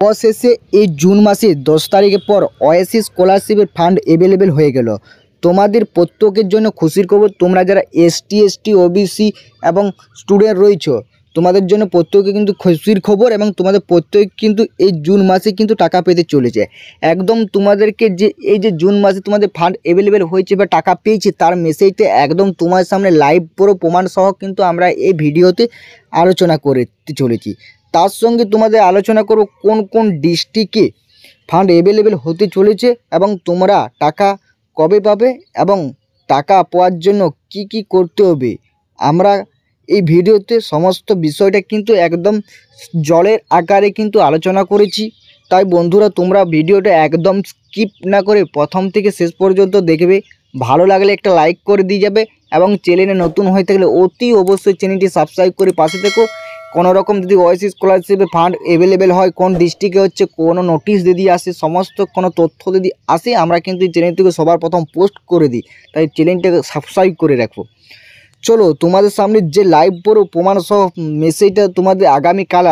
অবশেষে এই জুন মাসে 10 তারিখের পর ওয়াইসি স্কলারশিপের ফান্ড অ্যাভেলেবেল হয়ে গেল। তোমাদের প্রত্যেকের জন্য খুশির খবর। তোমরা যারা এসটি, ওবিসি এবং স্টুডেন্ট রয়েছো, তোমাদের জন্য প্রত্যেকে কিন্তু খুশির খবর এবং তোমাদের প্রত্যেক কিন্তু এই জুন মাসে কিন্তু টাকা পেতে চলেছে। একদম তোমাদেরকে যে এই যে জুন মাসে তোমাদের ফান্ড অ্যাভেলেবেল হয়েছে বা টাকা পেয়েছে তার মেসেজটা একদম তোমার সামনে লাইভ পুরো প্রমাণ সহ কিন্তু আমরা এই ভিডিওতে আলোচনা করতে চলেছি। তার সঙ্গে তোমাদের আলোচনা করব কোন কোন ডিস্ট্রিক্টে ফান্ড অ্যাভেলেবেল হতে চলেছে এবং তোমরা টাকা কবে পাবে এবং টাকা পাওয়ার জন্য কি কি করতে হবে। আমরা এই ভিডিওতে সমস্ত বিষয়টা কিন্তু একদম জলের আকারে কিন্তু আলোচনা করেছি। তাই বন্ধুরা, তোমরা ভিডিওটা একদম স্কিপ না করে প্রথম থেকে শেষ পর্যন্ত দেখবে। ভালো লাগলে একটা লাইক করে দিয়ে যাবে এবং চ্যানেলে নতুন হয়ে থাকলে অতি অবশ্যই চ্যানেলটি সাবস্ক্রাইব করে পাশে থেকো। কোনো রকম যদি ওয়াইসি স্কলারশিপে ফান্ড অ্যাভেলেবেল হয়, কোন ডিস্ট্রিক্টে হচ্ছে, কোনো নোটিশ যদি আসে, সমস্ত কোনো তথ্য যদি আসে, আমরা কিন্তু এই চ্যানেলটিকে সবার প্রথম পোস্ট করে দিই। তাই চ্যানেলটাকে সাবস্ক্রাইব করে রাখো। চলো, তোমাদের সামনে যে লাইভ পুরো প্রমাণ সহ মেসেজটা তোমাদের আগামীকাল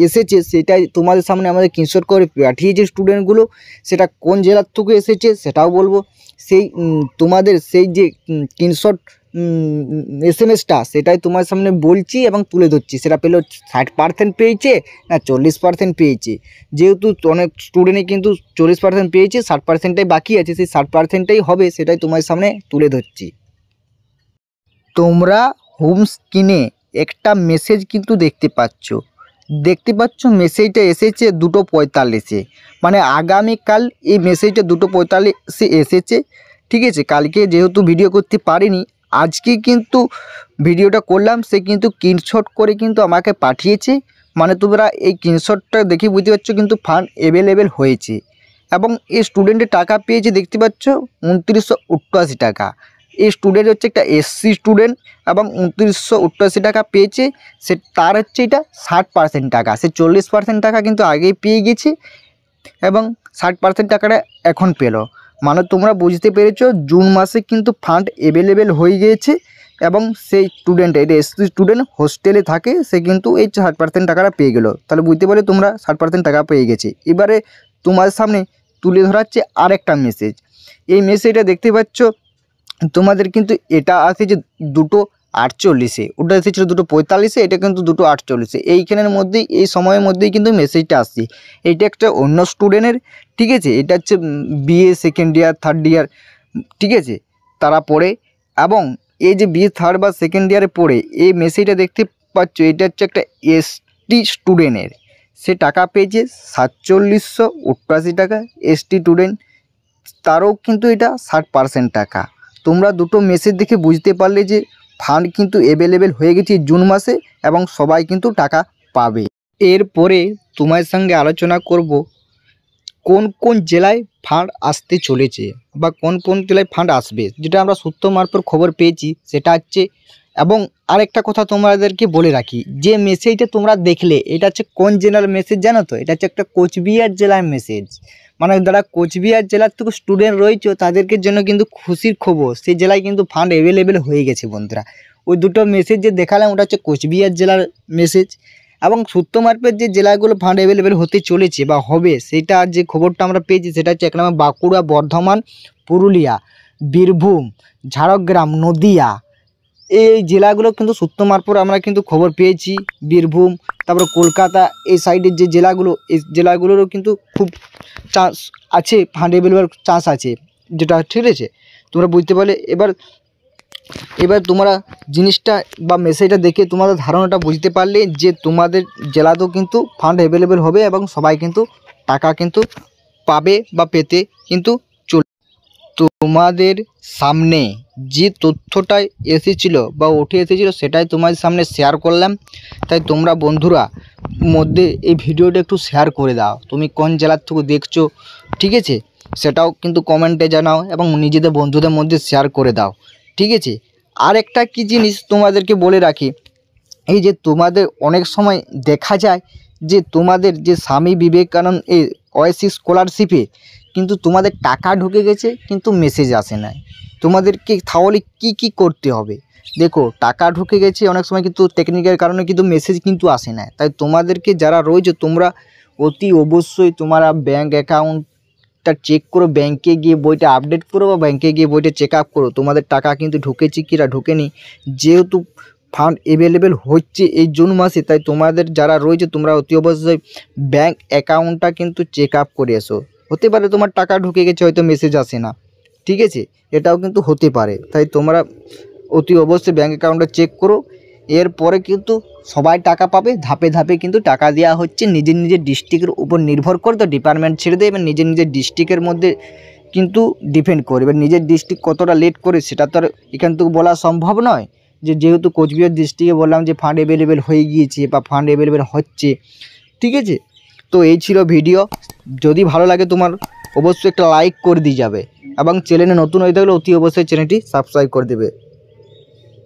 এসেছে, সেটাই তোমাদের সামনে আমাদের স্ক্রিনশট করে পাঠিয়েছে স্টুডেন্টগুলো। সেটা কোন জেলার থেকে এসেছে সেটাও বলবো। সেই তোমাদের সেই যে স্ক্রিনশট এসএমএসটা সেটাই তোমার সামনে বলছি এবং তুলে ধরছি। সেটা পেলেও 60% পেয়েছে না 40% পেয়েছে। যেহেতু অনেক স্টুডেন্টই কিন্তু 40% পেয়েছে, 60%টাই বাকি আছে, সেই 60%টাই হবে, সেটাই তোমার সামনে তুলে ধরছি। তোমরা হোম স্ক্রিনে একটা মেসেজ কিন্তু দেখতে পাচ্ছ। মেসেজটা এসেছে 2:45-এ, মানে আগামীকাল এই মেসেজটা 2:45-এ এসেছে। ঠিক আছে, কালকে যেহেতু ভিডিও করতে পারিনি, আজকে কিন্তু ভিডিওটা করলাম। সে কিন্তু স্ক্রিনশট করে কিন্তু আমাকে পাঠিয়েছে। মানে তোমরা এই স্ক্রিনশটটা দেখে বুঝতে পারছো কিন্তু ফান্ড অ্যাভেলেবেল হয়েছে এবং এই স্টুডেন্টের টাকা পেয়েছে দেখতে পাচ্ছ 2988 টাকা। এই স্টুডেন্ট হচ্ছে একটা এসসি স্টুডেন্ট এবং 2988 টাকা পেয়েছে। সে তার হচ্ছে এটা 60% টাকা। সে 40% টাকা কিন্তু আগেই পেয়ে গেছে এবং 60% টাকাটা এখন পেল। মানে তোমরা বুঝতে পেরেছো জুন মাসে কিন্তু ফান্ড অ্যাভেলেবেল হয়ে গিয়েছে এবং সেই স্টুডেন্ট, এটা এসসি স্টুডেন্ট, হোস্টেলে থাকে, সে কিন্তু এই 60% টাকাটা পেয়ে গেল। তাহলে বুঝতে পারলে তোমরা 60% টাকা পেয়ে গেছে। এবারে তোমার সামনে তুলে ধরাচ্ছে আরেকটা মেসেজ। এই মেসেজটা দেখতে পাচ্ছ তোমাদের কিন্তু এটা আসেছে 2:48-এ, ওটা এসেছিলো 2:45-এ, এটা কিন্তু 2:48-এ। এইখানের মধ্যেই, এই সময়ের মধ্যেই কিন্তু মেসেজটা আসছে। এইটা একটা অন্য স্টুডেন্টের, ঠিক আছে। এটা হচ্ছে BA second year, third year, ঠিক আছে, তারা পড়ে। এবং এই যে বিএ থার্ড বা সেকেন্ড ইয়ারে পড়ে এই মেসেজটা দেখতে পাচ্ছ, এটা হচ্ছে একটা এসটি স্টুডেন্টের। সে টাকা পেয়েছে 4788 টাকা। এসটি স্টুডেন্ট, তারও কিন্তু এটা 60% টাকা। তোমরা দুটো মেসেজ দেখে বুঝতে পারলে যে ফান্ড কিন্তু অ্যাভেলেবেল হয়ে গেছে জুন মাসে এবং সবাই কিন্তু টাকা পাবে। এরপরে তোমার সঙ্গে আলোচনা করব কোন কোন জেলায় ফান্ড আসতে চলেছে বা কোন কোন জেলায় ফান্ড আসবে, যেটা আমরা সূত্র মারফত খবর পেয়েছি সেটা হচ্ছে। এবং আরেকটা কথা তোমাদেরকে বলে রাখি, যে মেসেজটা তোমরা দেখলে এটা হচ্ছে কোন জেলার মেসেজ জানো তো? এটা হচ্ছে একটা কোচবিহার জেলার মেসেজ। মানে যারা কোচবিহার জেলার থেকে স্টুডেন্ট রয়েছে তাদেরকে জন্য কিন্তু খুশির খবর, সেই জেলায় কিন্তু ফান্ড অ্যাভেলেবেল হয়ে গেছে বন্ধুরা। ওই দুটো মেসেজ যে দেখালাম ওটা হচ্ছে কোচবিহার জেলার মেসেজ। এবং সূত্র মারফত যে জেলাগুলো ফান্ড অ্যাভেলেবেল হতে চলেছে বা হবে, সেটা যে খবরটা আমরা পেয়েছি সেটা হচ্ছে 1 নম্বর বাঁকুড়া, বর্ধমান, পুরুলিয়া, বীরভূম, ঝাড়গ্রাম, নদিয়া। এই জেলাগুলো কিন্তু সূত্র মারফত আমরা কিন্তু খবর পেয়েছি। বীরভূম, তারপরে কলকাতা, এই সাইডের যে জেলাগুলো, এই জেলাগুলোরও কিন্তু খুব চান্স আছে, ফান্ড অ্যাভেলেবেল চান্স আছে, যেটা ঠিক আছে তোমরা বুঝতে পারলে। এবার তোমরা জিনিসটা বা মেসেজটা দেখে তোমাদের ধারণাটা বুঝতে পারলে যে তোমাদের জেলাতেও কিন্তু ফান্ড অ্যাভেলেবেল হবে এবং সবাই কিন্তু টাকা কিন্তু পাবে বা পেতে কিন্তু চলে। তোমাদের সামনে যে তথ্যটাই এসেছিল বা উঠে এসেছিলো সেটাই তোমাদের সামনে শেয়ার করলাম। তাই তোমরা বন্ধুরা মধ্যে এই ভিডিওটা একটু শেয়ার করে দাও। তুমি কোন জেলার থেকে দেখছো, ঠিক আছে, সেটাও কিন্তু কমেন্টে জানাও এবং নিজেদের বন্ধুদের মধ্যে শেয়ার করে দাও, ঠিক আছে। আর একটা কি জিনিস তোমাদেরকে বলে রাখি, এই যে তোমাদের অনেক সময় দেখা যায় যে তোমাদের যে স্বামী বিবেকানন্দ এই ওয়াইসি স্কলারশিপে কিন্তু তোমাদের টাকা ঢুকে গেছে কিন্তু মেসেজ আসে না। তোমাদেরকে তাহলে কি করতে হবে? দেখো, টাকা ঢুকে গেছে অনেক সময় কিন্তু টেকনিক্যাল কারণে কিন্তু মেসেজ কিন্তু আসে না। তাই তোমাদেরকে যারা রয়েছে তোমরা অতি অবশ্যই তোমরা ব্যাঙ্ক অ্যাকাউন্টটা চেক করো, ব্যাংকে গিয়ে বইটা আপডেট করো বা ব্যাংকে গিয়ে বইটা চেক আপ করো তোমাদের টাকা কিন্তু ঢুকেছে কি না ঢুকেনি। যেহেতু ফান্ড অ্যাভেলেবেল হচ্ছে এই জুন মাসে, তাই তোমাদের যারা রয়েছে তোমরা অতি অবশ্যই ব্যাঙ্ক অ্যাকাউন্টটা কিন্তু চেক আপ করে এসো। হতে পারে তোমার টাকা ঢুকে গেছে, হয়তো মেসেজ আসে না, ঠিক আছে, এটাও কিন্তু হতে পারে। তাই তোমরা অতি অবশ্যই ব্যাঙ্ক অ্যাকাউন্টটা চেক করো। এরপরে কিন্তু সবাই টাকা পাবে, ধাপে ধাপে কিন্তু টাকা দেওয়া হচ্ছে। নিজের নিজের ডিস্ট্রিক্টের উপর নির্ভর করে, তো ডিপার্টমেন্ট ছেড়ে দেয় এবার নিজের নিজের ডিস্ট্রিক্টের মধ্যে কিন্তু ডিপেন্ড করে। এবার নিজের ডিস্ট্রিক্ট কতটা লেট করে সেটা তো আর এখান থেকে বলা সম্ভব নয়। যেহেতু কোচবিহার ডিস্ট্রিক্টে বললাম যে ফান্ড অ্যাভেলেবেল হয়ে গিয়েছে বা ফান্ড অ্যাভেলেবেল হচ্ছে, ঠিক আছে। তো এই ছিল ভিডিও। যদি ভালো লাগে তোমার অবশ্যই একটা লাইক করে দিয়ে যাবে এবং চ্যানেলে নতুন হয়ে থাকলে অতি অবশ্যই চ্যানেলটি সাবস্ক্রাইব করে দেবে।